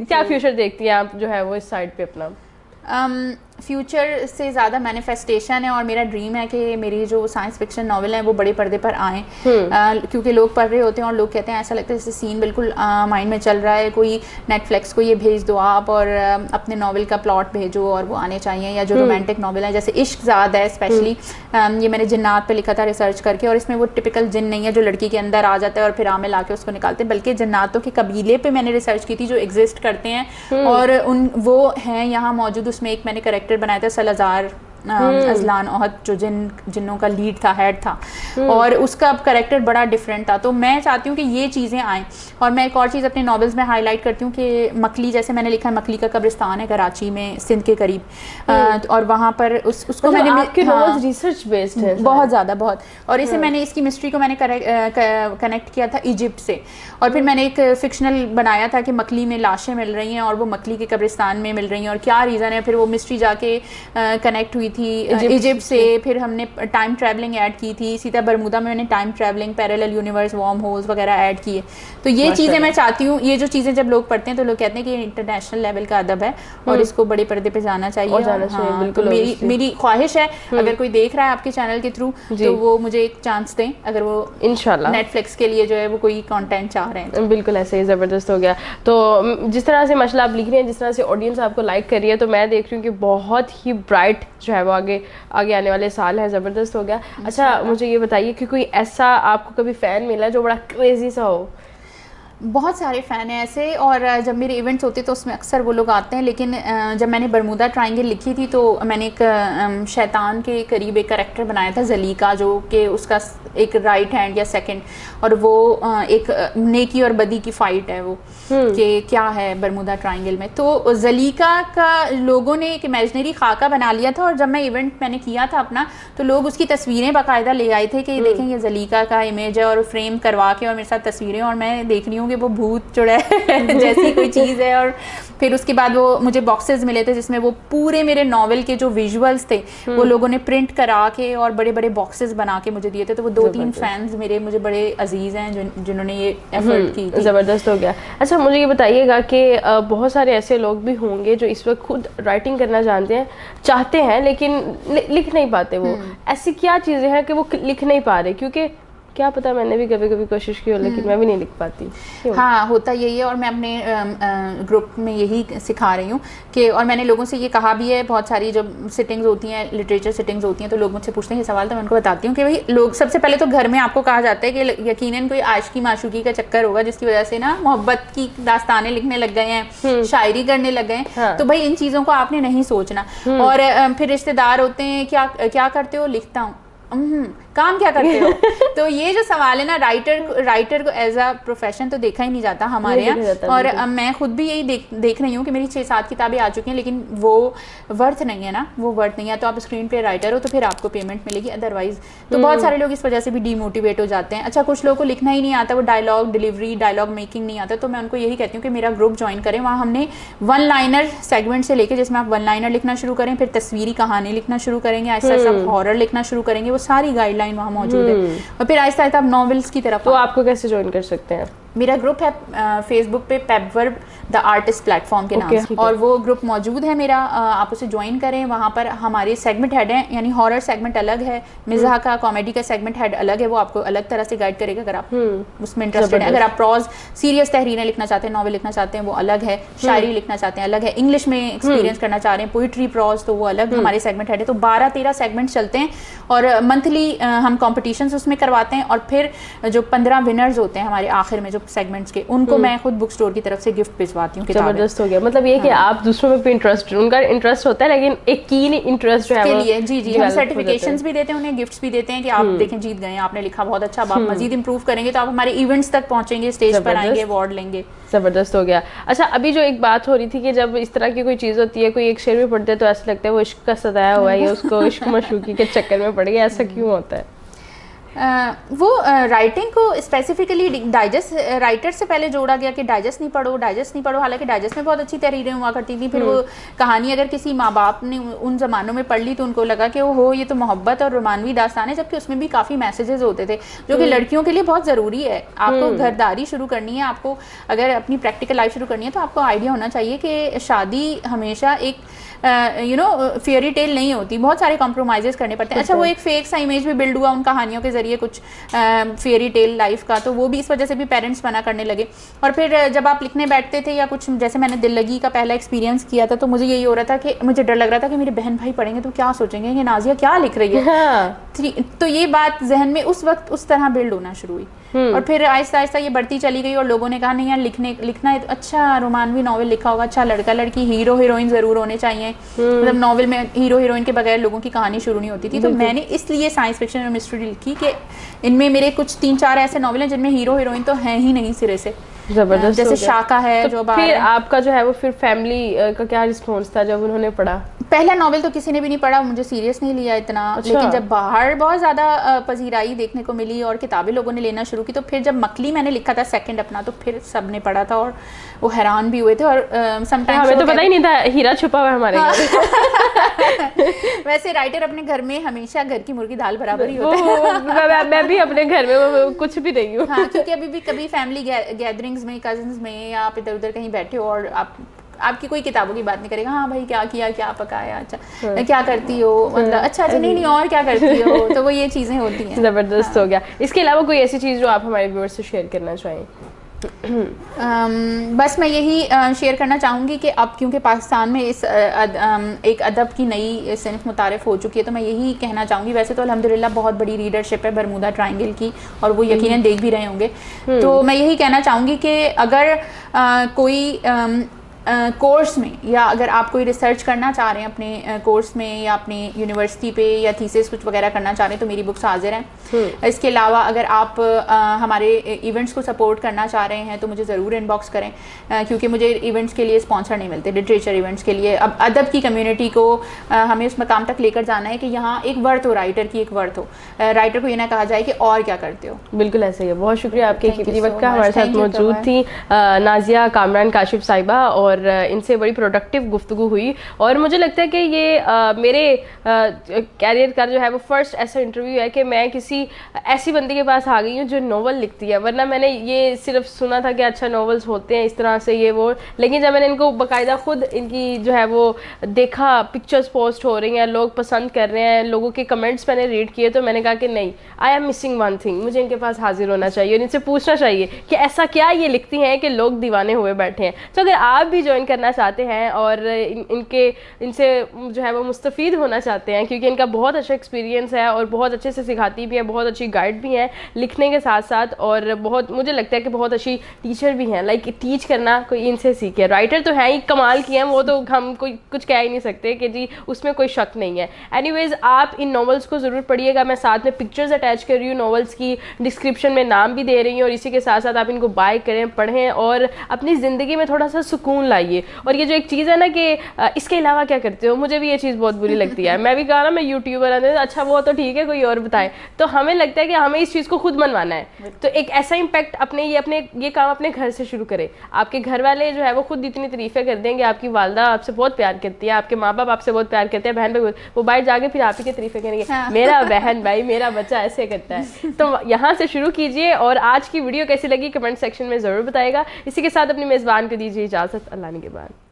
क्या फ्यूचर देखती हैं आप जो है वो इस साइड पे अपना? फ्यूचर से ज़्यादा मैनिफेस्टेशन है और मेरा ड्रीम है कि मेरी जो साइंस फिक्शन नावल है वो बड़े पर्दे पर आएँ, क्योंकि लोग पढ़ रहे होते हैं और लोग कहते हैं ऐसा लगता है जैसे सीन बिल्कुल माइंड में चल रहा है, कोई नेटफ्लिक्स को ये भेज दो आप और अपने नावल का प्लॉट भेजो और वो आने चाहिए। या जो रोमांटिक नावल है जैसे इश्क ज़ाद है स्पेशली, ये मैंने जिन्नात पे लिखा था रिसर्च करके, और इसमें वो टिपिकल जिन नहीं है जो लड़की के अंदर आ जाता है और फिर आमिल आके उसको निकालते हैं, बल्कि जन्नातों के कबीले पे मैंने रिसर्च की थी जो एग्जिस्ट करते हैं और वो हैं यहाँ मौजूद। उसमें एक मैंने करेक्टर बनाया था सलाजार अजलान ओहद, जो जिन्नों का लीड था, हेड था, और उसका करेक्टर बड़ा डिफरेंट था। तो मैं चाहती हूँ कि ये चीज़ें आएँ। और मैं एक और चीज़ अपने नॉवेल्स में हाईलाइट करती हूँ कि मकली, जैसे मैंने लिखा है मकली का कब्रिस्तान है कराची में, सिंध के करीब, और वहाँ पर उसको मैंने आपके नॉवेल्स रिसर्च बेस्ड है बहुत ज़्यादा, बहुत। और इसे मैंने इसकी मिस्ट्री को मैंने कनेक्ट किया था इजिप्ट से, और फिर मैंने एक फिक्शनल बनाया था कि मकली में लाशें मिल रही हैं और वो मकली के कब्रिस्तान में मिल रही हैं और क्या रीज़न है। फिर वो मिस्ट्री जाके कनेक्ट हुई थी इजिप्ट से। फिर हमने टाइम ट्रैवलिंग ऐड की थी, सीधा बरमूदा में मैंने time travelling, parallel universe, warm holes वगैरह ऐड किए। तो ये चीज़ें मैं चाहती हूँ, ये जो चीज़ें जब लोग पढ़ते हैं तो लोग कहते हैं कि ये इंटरनेशनल लेवल का अदब है और इसको बड़े पर्दे पे जाना चाहिए। बिल्कुल, मेरी ख्वाहिश है अगर कोई देख रहा है आपके चैनल के थ्रू तो वो मुझे एक चांस दें, अगर वो इंशाल्लाह नेटफ्लिक्स के लिए जो है वो कोई कंटेंट चाह रहे हैं। बिल्कुल ऐसे ही ज़बरदस्त हो गया। तो जिस तरह से माशाल्लाह आप लिख रही हैं, जिस तरह से ऑडियंस आपको लाइक कर रही है, तो मैं देख रही हूँ कि बहुत ही ब्राइट जो है वो आगे आने वाले साल है, ज़बरदस्त हो गया। अच्छा मुझे ये बताइए कि कोई ऐसा आपको कभी फ़ैन मिला जो बड़ा क्रेजी सा हो? बहुत सारे फ़ैन हैं ऐसे, और जब मेरे इवेंट्स होते तो उसमें अक्सर वो लोग आते हैं। लेकिन जब मैंने बरमूदा ट्रायंगल लिखी थी तो मैंने एक शैतान के करीब एक करैक्टर बनाया था ज़लीका, जो कि उसका एक राइट हैंड या सेकंड, और वो एक नेकी और बदी की फ़ाइट है वो कि क्या है बरमूदा ट्रायंगल में। तो ज़लीका का लोगों ने एक इमेजिनरी खाका बना लिया था, और जब मैं इवेंट मैंने किया था अपना तो लोग उसकी तस्वीरें बाकायदा ले आए थे कि देखें ये ज़लीका का इमेज है, और फ्रेम करवा के और मेरे साथ तस्वीरें, और मैं देख रही हूँ कि वो भूत चुड़ैल जैसी कोई चीज़ है। और फिर उसके बाद वो मुझे बॉक्सेस मिले थे जिसमें वो पूरे मेरे नॉवल के जो विजुअल्स थे वो लोगों ने प्रिंट करा के और बड़े बड़े बॉक्सेस बना के मुझे दिए थे। तो वो 2-3 फैंस मेरे मुझे बड़े अजीज़ हैं जिन्होंने ये एफर्ट की थी। ज़बरदस्त हो गया। अच्छा मुझे ये बताइएगा कि बहुत सारे ऐसे लोग भी होंगे जो इस वक्त खुद राइटिंग करना चाहते हैं लेकिन लिख नहीं पाते। वो ऐसी क्या चीज़ें हैं कि वो लिख नहीं पा रहे? क्योंकि क्या पता, मैंने भी कभी कभी कोशिश की हो लेकिन मैं भी नहीं लिख पाती। हाँ, होता यही है, और मैं अपने ग्रुप में यही सिखा रही हूँ कि, और मैंने लोगों से ये कहा भी है, बहुत सारी जब सिटिंग्स होती हैं, लिटरेचर सिटिंग्स होती हैं, तो लोग मुझसे पूछते हैं ये सवाल, तो मैं उनको बताती हूँ कि भाई लोग सबसे पहले तो घर में आपको कहा जाता है कि यकीनन कोई आशिकी माशूकी का चक्कर होगा जिसकी वजह से ना मोहब्बत की दास्तानें लिखने लग गए हैं, शायरी करने लग गए हैं। तो भाई इन चीज़ों को आपने नहीं सोचना। और फिर रिश्तेदार होते हैं, क्या करते हो? लिखता हूँ। काम क्या करते हो? तो ये जो सवाल है ना, राइटर को एज अ प्रोफेशन तो देखा ही नहीं जाता हमारे यहाँ। और मैं खुद भी यही देख रही हूँ कि मेरी 6-7 किताबें आ चुकी हैं, लेकिन वो वर्थ नहीं है ना, वो वर्थ नहीं है। तो आप स्क्रीन पे राइटर हो तो फिर आपको पेमेंट मिलेगी, अदरवाइज तो बहुत सारे लोग इस वजह से भी डीमोटिवेट हो जाते हैं। अच्छा, कुछ लोगों को लिखना ही नहीं आता, वो डायलॉग डिलीवरी, डायलॉग मेकिंग नहीं आता, तो मैं उनको यही कहती हूँ कि मेरा ग्रुप ज्वाइन करें। वहाँ हमने 1 लाइनर सेगमेंट से लेके, जिसमें आप 1 लाइनर लिखना शुरू करें, फिर तस्वीरी कहानी लिखना शुरू करेंगे, ऐसा सब हॉरर लिखना शुरू करेंगे, वो सारी गाइडलाइन वहाँ मौजूद है। और फिर आहिस्ता आहिस्ता आप नॉवेल्स की तरफ। तो आपको कैसे ज्वाइन कर सकते हैं? मेरा ग्रुप है फेसबुक पे पेपवर्ब द आर्टिस्ट प्लेटफॉर्म के नाम से, और वो ग्रुप मौजूद है मेरा। आप उसे ज्वाइन करें। वहाँ पर हमारे सेगमेंट हेड हैं, यानी हॉरर सेगमेंट अलग है, मिज़ाह का, कॉमेडी का सेगमेंट हेड अलग है, वो आपको अलग तरह से गाइड करेगा अगर आप उसमें इंटरेस्टेड हैं। अगर आप प्रोज सीरियस तहरीरें लिखना चाहते हैं, नॉवल लिखना चाहते हैं, वो अलग है। शायरी लिखना चाहते हैं, अलग है। इंग्लिश में एक्सपीरियंस करना चाह रहे हैं, पोइट्री, प्रोज, तो वो अलग हमारे सेगमेंट हेड है। तो 12-13 सेगमेंट चलते हैं, और मंथली हम कॉम्पिटिशन्स उसमें करवाते हैं, और फिर जो 15 विनर्स होते हैं हमारे आखिर में जो सेगमेंट्स के, उनको मैं खुद बुक स्टोर की तरफ से गिफ्ट भिजवाती हूँ। जबरदस्त हो गया। मतलब ये कि आप दूसरों में भी इंटरेस्ट, उनका इंटरेस्ट होता है लेकिन एक कीन इंटरेस्ट है के लिए। जी, हम सर्टिफिकेशंस भी देते हैं उन्हें, गिफ्ट्स भी देते हैं कि आप देखें जीत गए, आपने लिखा बहुत अच्छा, आप मजीद इंप्रूव करेंगे तो आप हमारे इवेंट्स तक पहुंचेंगे, स्टेज पर आएंगे, अवार्ड लेंगे। ज़बरदस्त हो गया। अच्छा, अभी जो एक बात हो रही थी कि जब इस तरह की कोई चीज़ होती है, कोई एक शेर में पढ़ते हैं तो ऐसा लगता है वो इश्क का सताया हुआ है या उसको इश्क मशूकी के चक्कर में पड़ गया, ऐसा क्यों होता है? वो राइटिंग को स्पेसिफिकली डाइजेस्ट राइटर से पहले जोड़ा गया कि डाइजेस्ट नहीं पढ़ो, हालांकि डाइजेस्ट में बहुत अच्छी तहरीरें हुआ करती थी। फिर वो कहानी अगर किसी माँ बाप ने उन ज़मानों में पढ़ ली तो उनको लगा कि वो ये तो मोहब्बत और रोमानवी दास्तान है, जबकि उसमें भी काफ़ी मैसेजेस होते थे जो कि लड़कियों के लिए बहुत ज़रूरी है। आपको घरदारी शुरू करनी है, आपको अगर अपनी प्रैक्टिकल लाइफ शुरू करनी है तो आपको आइडिया होना चाहिए कि शादी हमेशा एक फेयरी टेल नहीं होती, बहुत सारे कॉम्प्रोमाइज़ेस करने पड़ते हैं। अच्छा, वो एक फेक सा इमेज भी बिल्ड हुआ उन कहानियों के जरिए कुछ फेयरी टेल लाइफ का, तो वो भी इस वजह से भी पेरेंट्स मना करने लगे। और फिर जब आप लिखने बैठते थे या कुछ, जैसे मैंने दिल लगी का पहला एक्सपीरियंस किया था, तो मुझे यही हो रहा था कि मुझे डर लग रहा था कि मेरे बहन भाई पढ़ेंगे तो क्या सोचेंगे कि नाजिया क्या लिख रही है। हाँ। तो ये बात जहन में उस वक्त उस तरह बिल्ड होना शुरू हुई। और फिर आहिस्ता आहिस्ता ये बढ़ती चली गई और लोगों ने कहा नहीं यार लिखना है तो अच्छा रोमानवी नॉवल लिखा होगा, अच्छा लड़का लड़की हीरो हीरोइन ज़रूर होने चाहिए। मतलब नॉवल में हीरो हीरोइन के बगैर लोगों की कहानी शुरू नहीं होती थी। तो मैंने इसलिए साइंस फिक्शन और मिस्ट्री लिखी कि इनमें मेरे कुछ 3-4 ऐसे नॉवल हैं जिनमें हीरो हीरोइन तो हैं ही नहीं सिरे से। जबरदस्त। जैसे शाका है तो जो फिर आपका जो है वो फिर फैमिली का क्या रिस्पॉन्स था जब उन्होंने पढ़ा? पहला नॉवेल तो किसी ने भी नहीं पढ़ा, मुझे सीरियस नहीं लिया इतना। अच्छा। लेकिन जब बाहर बहुत ज़्यादा पजीराई देखने को मिली और किताबें लोगों ने लेना शुरू की, तो फिर जब मकली मैंने लिखा था सेकंड अपना, तो फिर सब ने पढ़ा था और वो हैरान भी हुए थे। और समटाइम्स हमें तो पता ही नहीं था हीरा छुपा हुआ हमारे घर। वैसे राइटर अपने घर में हमेशा घर की मुर्गी दाल बराबर ही होता है। मैं भी अपने घर में कुछ भी नहीं हूँ। हाँ, क्योंकि अभी भी कभी फैमिली गैदरिंग्स में, कजन्स में या आप इधर उधर कहीं बैठे हो और आपकी कोई किताबों की बात नहीं करेगा। हाँ भाई क्या किया, क्या पकाया, अच्छा क्या करती हो, मतलब अच्छा नहीं और क्या करती हो, तो वो ये चीज़ें होती हैं। ज़बरदस्त हो गया। इसके अलावा कोई ऐसी चीज़ जो आप हमारे व्यूअर्स से शेयर करना चाहें? बस मैं यही शेयर करना चाहूँगी कि अब क्योंकि पाकिस्तान में इस एक अदब की नई सिनफ मुतारिफ हो चुकी है, तो मैं यही कहना चाहूँगी। वैसे तो अल्हम्दुलिल्लाह बहुत बड़ी रीडरशिप है बरमूदा ट्रायंगल की, और वो यकीनन देख भी रहे होंगे। तो मैं यही कहना चाहूँगी कि अगर कोई कोर्स में, या अगर आप कोई रिसर्च करना चाह रहे हैं अपने कोर्स में या अपनी यूनिवर्सिटी पे, या थीसिस कुछ वगैरह करना चाह रहे हैं, तो मेरी बुक्स हाजिर हैं। इसके अलावा अगर आप हमारे इवेंट्स को सपोर्ट करना चाह रहे हैं तो मुझे ज़रूर इनबॉक्स करें, क्योंकि मुझे इवेंट्स के लिए स्पॉन्सर नहीं मिलते, लिटरेचर इवेंट्स के लिए। अब अदब की कम्युनिटी को हमें उस मकाम तक लेकर जाना है कि यहाँ एक वर्थ हो, राइटर की एक वर्थ हो, राइटर को ये ना कहा जाए कि और क्या करते हो। बिल्कुल ऐसे ही है। बहुत शुक्रिया आपके कीमती वक्त का हमारे साथ मौजूद थी नाजिया कामरान काशिफ साहिबा, और इनसे बड़ी प्रोडक्टिव गुफ्तगू हुई। और मुझे लगता है कि ये मेरे कैरियर का जो है वो फर्स्ट ऐसा इंटरव्यू है कि मैं किसी ऐसी बंदी के पास आ गई हूँ जो नॉवल लिखती है। वरना मैंने ये सिर्फ सुना था कि अच्छा नॉवेल्स होते हैं इस तरह से ये वो, लेकिन जब मैंने इनको बाकायदा खुद इनकी जो है वो देखा, पिक्चर्स पोस्ट हो रही हैं, लोग पसंद कर रहे हैं, लोगों के कमेंट्स मैंने रीड किए, तो मैंने कहा कि नहीं, I am missing one thing, मुझे इनके पास हाजिर होना चाहिए और इनसे पूछना चाहिए कि ऐसा क्या ये लिखती हैं कि लोग दीवाने हुए बैठे हैं। तो अगर आप भी ज्वाइन करना चाहते हैं और इनसे जो है वो मुस्तफ़ीद होना चाहते हैं, क्योंकि इनका बहुत अच्छा एक्सपीरियंस है और बहुत अच्छे से सिखाती भी है, बहुत अच्छी गाइड भी हैं लिखने के साथ साथ, और बहुत मुझे लगता है कि बहुत अच्छी टीचर भी हैं। लाइक टीच करना कोई इनसे सीखे। राइटर तो है ही, कमाल की हैं वो, तो हम कोई कुछ कह ही नहीं सकते कि जी उसमें कोई शक नहीं है। एनीवेज आप इन नॉवेल्स को ज़रूर पढ़िएगा। मैं साथ में पिक्चर्स अटैच कर रही हूँ, नॉवेल्स की डिस्क्रिप्शन में नाम भी दे रही हूँ, और इसी के साथ साथ आप इनको बाय करें, पढ़ें और अपनी ज़िंदगी में थोड़ा सा सुकून लाइए। और ये जो एक चीज़ है ना कि इसके अलावा क्या करते हो, मुझे भी ये चीज़ बहुत बुरी लगती है। मैं भी कहा ना मैं यूट्यूबर हूँ, अच्छा वो तो ठीक है कोई और बताए, तो हमें लगता है कि हमें इस चीज़ को खुद मनवाना है। तो एक ऐसा इम्पैक्ट अपने ये काम अपने घर से शुरू करें। आपके घर वाले जो है वो खुद इतनी तारीफ़ें कर देंगे, आपकी वालदा आपसे बहुत प्यार करती है, आपके माँ बाप आपसे बहुत प्यार करते हैं, बहन भाई, वो बाहर जाके फिर आप ही की तारीफ़ें करेंगे, हाँ। मेरा बहन भाई, मेरा बच्चा ऐसे करता है। तो यहाँ से शुरू कीजिए। और आज की वीडियो कैसी लगी कमेंट सेक्शन में ज़रूर बताएगा। इसी के साथ अपनी मेज़बान को दीजिए इजाज़त। अल्लाह ने के बाद।